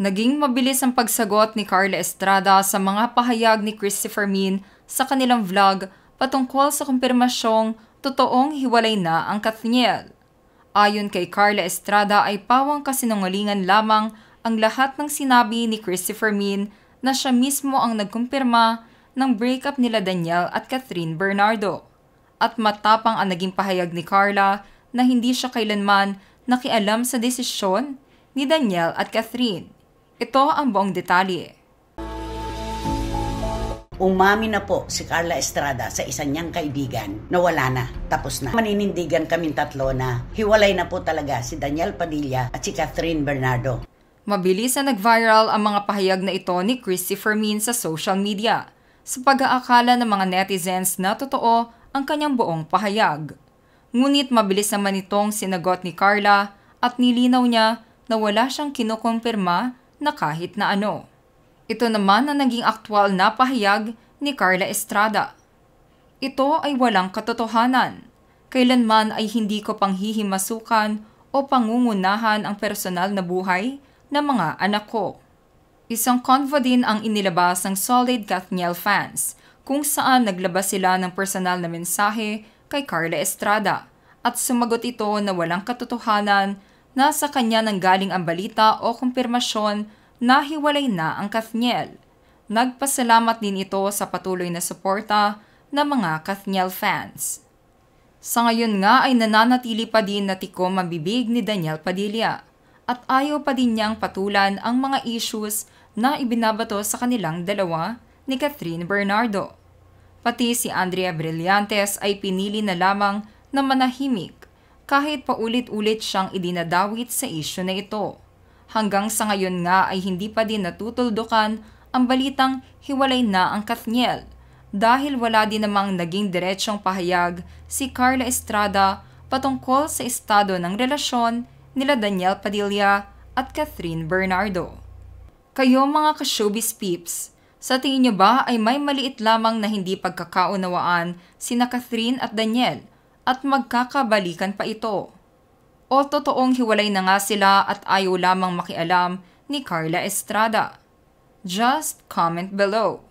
Naging mabilis ang pagsagot ni Carla Estrada sa mga pahayag ni Christopher Min sa kanilang vlog patungkol sa kumpirmasyong totoong hiwalay na ang Kathniel. Ayon kay Carla Estrada ay pawang kasinungalingan lamang ang lahat ng sinabi ni Christopher Min na siya mismo ang nagkumpirma ng breakup nila Danielle at Catherine Bernardo. At matapang ang naging pahayag ni Carla na hindi siya kailanman nakialam sa desisyon ni Danielle at Catherine. Ito ang buong detalye. Umami na po si Carla Estrada sa isa niyang kaibigan na wala na, tapos na. Maninindigan kaming tatlo na hiwalay na po talaga si Danielle Padilla at si Catherine Bernardo. Mabilis na nag-viral ang mga pahayag na ito ni Christopher Min sa social media sa pag-aakala ng mga netizens na totoo ang kanyang buong pahayag. Ngunit mabilis naman itong sinagot ni Carla at nilinaw niya na wala siyang kinukumpirma na kahit na ano. Ito naman ang naging aktwal na pahayag ni Carla Estrada. Ito ay walang katotohanan. Kailanman ay hindi ko panghihimasukan o pangungunahan ang personal na buhay ng mga anak ko. Isang convo din ang inilabas ng Solid Kathniel fans kung saan naglabas sila ng personal na mensahe kay Carla Estrada at sumagot ito na walang katotohanan na sa kanya nanggaling ang balita o kumpirmasyon na hiwalay na ang Kathniel. Nagpasalamat din ito sa patuloy na suporta ng mga Kathniel fans. Sa ngayon nga ay nananatili pa din na tikom ang bibig ni Danielle Padilla at ayaw pa din niyang patulan ang mga issues na ibinabato sa kanilang dalawa ni Catherine Bernardo. Pati si Andrea Brillantes ay pinili na lamang na manahimik kahit paulit-ulit siyang idinadawit sa issue na ito. Hanggang sa ngayon nga ay hindi pa din natutuldukan ang balitang hiwalay na ang Kathniel dahil wala din namang naging diretsyong pahayag si Carla Estrada patungkol sa estado ng relasyon nila Danielle Padilla at Catherine Bernardo. Kayo mga ka-showbiz peeps, sa tingin niyo ba ay may maliit lamang na hindi pagkakaunawaan sina Catherine at Danielle at magkakabalikan pa ito? O totoong hiwalay na nga sila at ayaw lamang makialam ni Carla Estrada? Just comment below.